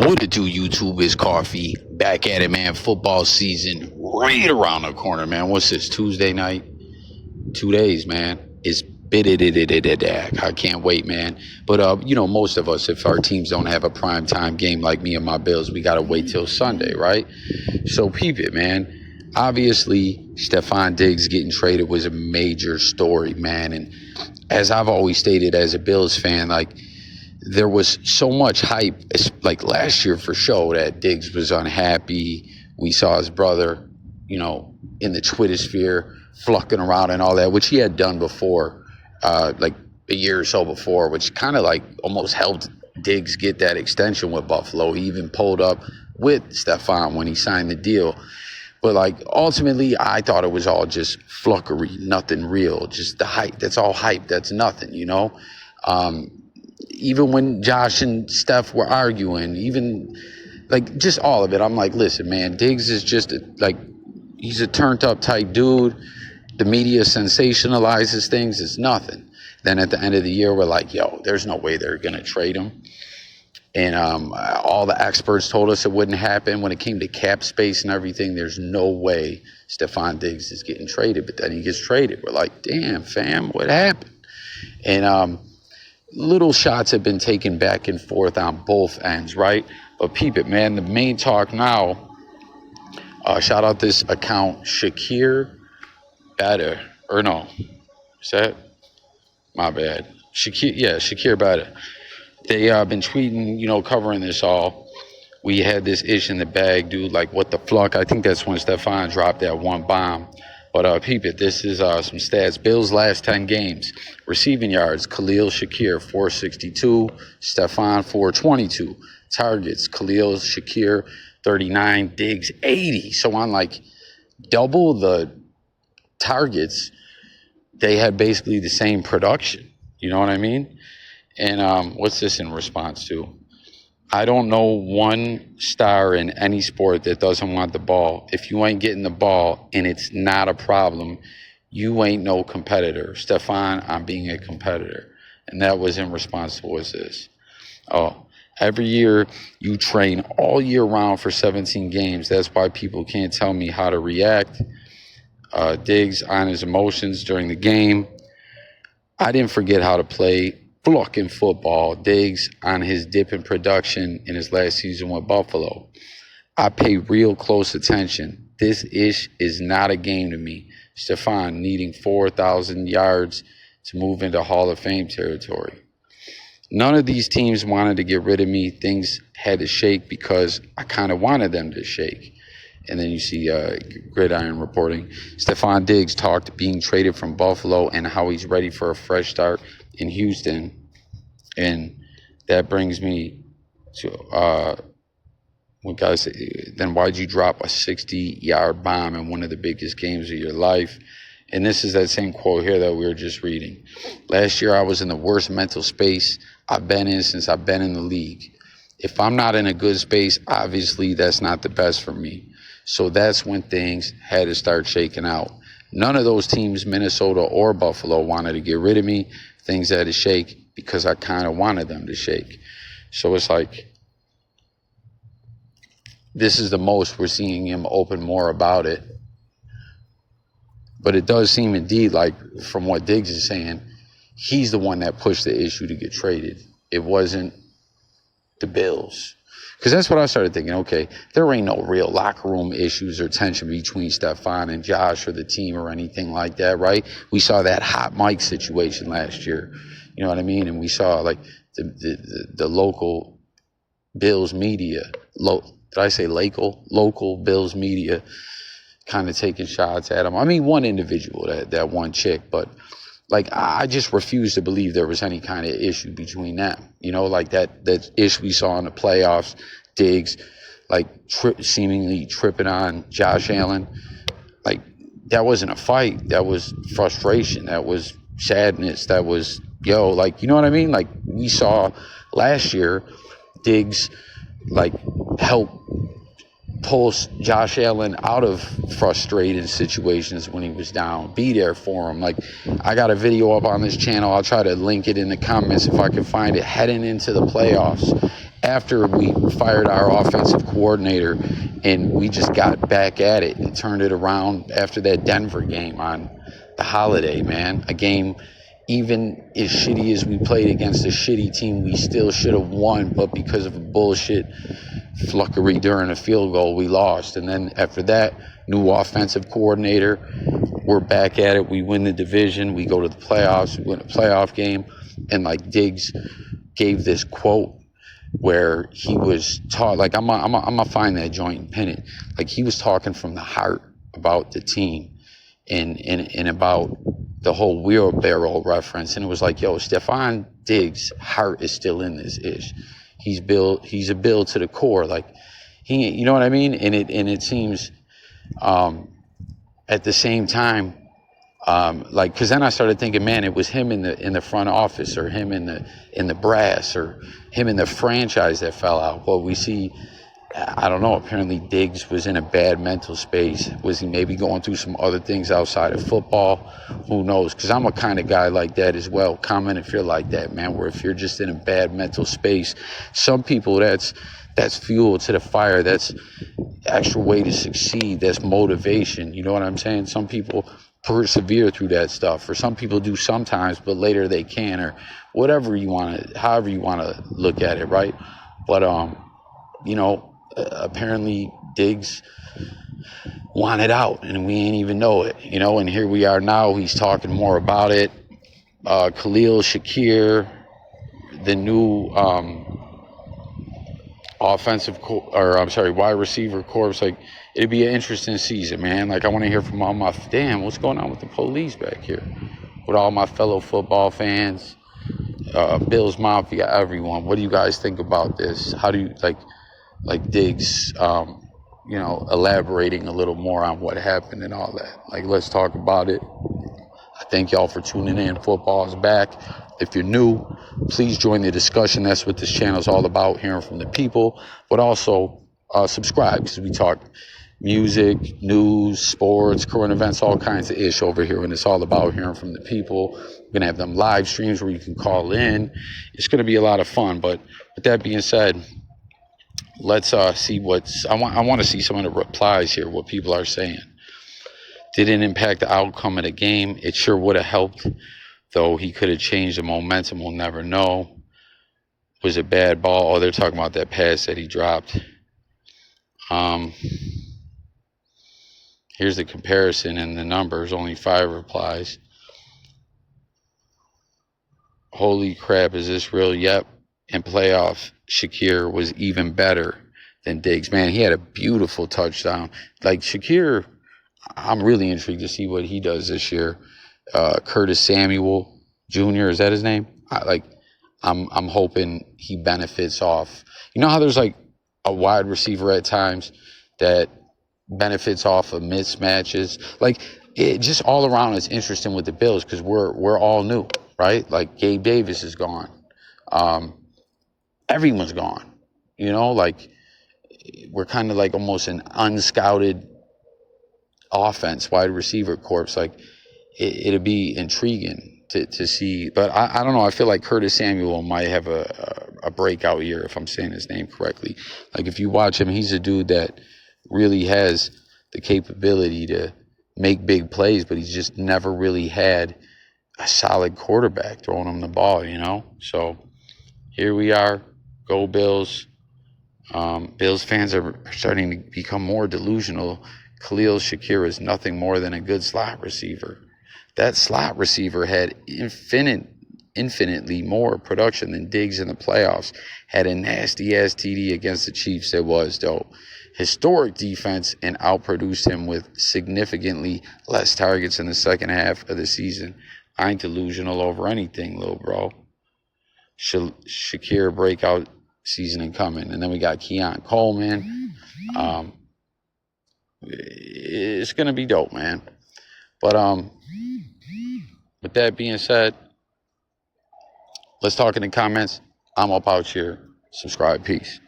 What it do, YouTube? Is Coffee back at it, man. Football season right around the corner, man. What's this, Tuesday night? 2 days, man. It's I can't wait, man. But most of us, if our teams don't have a prime time game like me and my Bills, we gotta wait till Sunday, right? So peep it, man. Obviously, Stefon Diggs getting traded was a major story, man. And as I've always stated as a Bills fan, like, there was so much hype, like last year for sure, that Diggs was unhappy. We saw his brother, in the Twitter sphere, flunking around and all that, which he had done before, like a year or so before, which kind of like almost helped Diggs get that extension with Buffalo. He even pulled up with Stefon when he signed the deal. But, like, ultimately, I thought it was all just flunkery, nothing real, just the hype. That's all hype. That's nothing, Even when Josh and Steph were arguing, even, like, just all of it, I'm like, listen, man, Diggs is just, he's a turned-up type dude. The media sensationalizes things. It's nothing. Then at the end of the year, we're like, yo, there's no way they're going to trade him. And all the experts told us it wouldn't happen. When it came to cap space and everything, there's no way Stefon Diggs is getting traded. But then he gets traded. We're like, damn, fam, what happened? And little shots have been taken back and forth on both ends, right? But peep it, man. The main talk now, shout out this account, Shakir Better. Or no, is that? My bad. Shakir Better. They been tweeting, covering this all. We had this ish in the bag, dude. Like, what the fuck? I think that's when Stefon dropped that one bomb. But peep it. This is some stats. Bills' last 10 games. Receiving yards, Khalil Shakir, 462. Stefon, 422. Targets, Khalil Shakir, 39. Diggs, 80. So on, like, double the targets, they had basically the same production. You know what I mean? And what's this in response to? I don't know one star in any sport that doesn't want the ball. If you ain't getting the ball and it's not a problem, you ain't no competitor. Stefon, I'm being a competitor. And that was in response to what's this? Oh, every year you train all year round for 17 games. That's why people can't tell me how to react. Diggs on his emotions during the game. I didn't forget how to play fucking football. Diggs on his dip in production in his last season with Buffalo. I pay real close attention. This ish is not a game to me. Stefon needing 4,000 yards to move into Hall of Fame territory. None of these teams wanted to get rid of me. Things had to shake because I kind of wanted them to shake. And then you see Gridiron reporting. Stefon Diggs talked being traded from Buffalo and how he's ready for a fresh start in Houston. And that brings me to when guys say, then why'd you drop a 60-yard bomb in one of the biggest games of your life? And this is that same quote here that we were just reading. Last year, I was in the worst mental space I've been in since I've been in the league. If I'm not in a good space, obviously that's not the best for me. So that's when things had to start shaking out. None of those teams, Minnesota or Buffalo, wanted to get rid of me. Things had to shake because I kind of wanted them to shake. So it's like, this is the most we're seeing him open more about it. But it does seem indeed like, from what Diggs is saying, he's the one that pushed the issue to get traded. It wasn't the Bills. Because that's what I started thinking. Okay, there ain't no real locker room issues or tension between Stefon and Josh or the team or anything like that, right? We saw that hot mic situation last year. You know what I mean? And we saw, like, the local Bills media, did I say local Bills media kind of taking shots at him. I mean, one individual, that one chick, but, like, I just refuse to believe there was any kind of issue between them. Like that issue we saw in the playoffs, Diggs, like, seemingly tripping on Josh Allen. Like, that wasn't a fight. That was frustration. That was sadness. That was, like, you know what I mean? Like, we saw last year, Diggs, like, help pulls Josh Allen out of frustrated situations when he was down, be there for him. Like, I got a video up on this channel. I'll try to link it in the comments if I can find it, heading into the playoffs. after we fired our offensive coordinator and we just got back at it and turned it around after that Denver game on the holiday, man. A game, even as shitty as we played against a shitty team, we still should have won, but because of a bullshit fluckery during a field goal, we lost. And then after that, new offensive coordinator, we're back at it. We win the division. We go to the playoffs. We win a playoff game. And like Diggs gave this quote where he was taught, like I'm gonna find that joint and pin it. Like he was talking from the heart about the team and about the whole wheelbarrow reference. And it was like, yo, Stefon Diggs' heart is still in this ish. He's a Bill to the core. Like he, you know what I mean? And it seems at the same time, like, because then I started thinking, man, it was him in the front office, or him in the brass, or him in the franchise that fell out. Well, we see, I don't know, apparently Diggs was in a bad mental space. Was he maybe going through some other things outside of football? Who knows? Because I'm a kind of guy like that as well. Comment if you're like that, man, where if you're just in a bad mental space, some people that's fuel to the fire. That's extra way to succeed. That's motivation. You know what I'm saying? Some people persevere through that stuff, or some people do sometimes, but later they can, or whatever you want to, however you want to look at it, right? But you know, apparently Diggs wanted out, and we ain't even know it, you know. And here we are now. He's talking more about it. Khalil Shakir, the new wide receiver corps. Like, it'd be an interesting season, man. Like, I want to hear from all my, damn, what's going on with the police back here? With all my fellow football fans, BillsMafia, everyone. What do you guys think about this? How do you, like Diggs, you know, elaborating a little more on what happened and all that? Like, let's talk about it. I thank y'all for tuning in. Football is back. If you're new, please join the discussion. That's what this channel is all about, hearing from the people. But also subscribe, because we talk music, news, sports, current events, all kinds of ish over here. And it's all about hearing from the people. We're going to have them live streams where you can call in. It's going to be a lot of fun. But with that being said, let's see what's... I want to see some of the replies here, what people are saying. Didn't impact the outcome of the game. It sure would have helped, though. He could have changed the momentum. We'll never know. Was a bad ball. Oh, they're talking about that pass that he dropped. Here's the comparison and the numbers. Only 5 replies. Holy crap, is this real? Yep. And playoff Shakir was even better than Diggs. Man, he had a beautiful touchdown. Like, Shakir, I'm really intrigued to see what he does this year. Curtis Samuel Jr., is that his name? I'm hoping he benefits off. You know how there's like a wide receiver at times that benefits off of mismatches? Like, it just all around is interesting with the Bills, because we're all new, right? Like, Gabe Davis is gone. Everyone's gone. You know, like, we're kind of like almost an unscouted offense, wide receiver corps. Like, it'd be intriguing to see. But I don't know. I feel like Curtis Samuel might have a breakout year, if I'm saying his name correctly. Like, if you watch him, he's a dude that really has the capability to make big plays, but he's just never really had a solid quarterback throwing him the ball, you know? So here we are. Go Bills. Bills fans are starting to become more delusional. Khalil Shakir is nothing more than a good slot receiver. That slot receiver had infinitely more production than Diggs in the playoffs. Had a nasty-ass TD against the Chiefs. It was, though. Historic defense, and outproduced him with significantly less targets in the second half of the season. I ain't delusional over anything, little bro. Shakir breakout season incoming. And then we got Keon Coleman. It's going to be dope, man. But with that being said, let's talk in the comments. I'm up out here. Subscribe. Peace.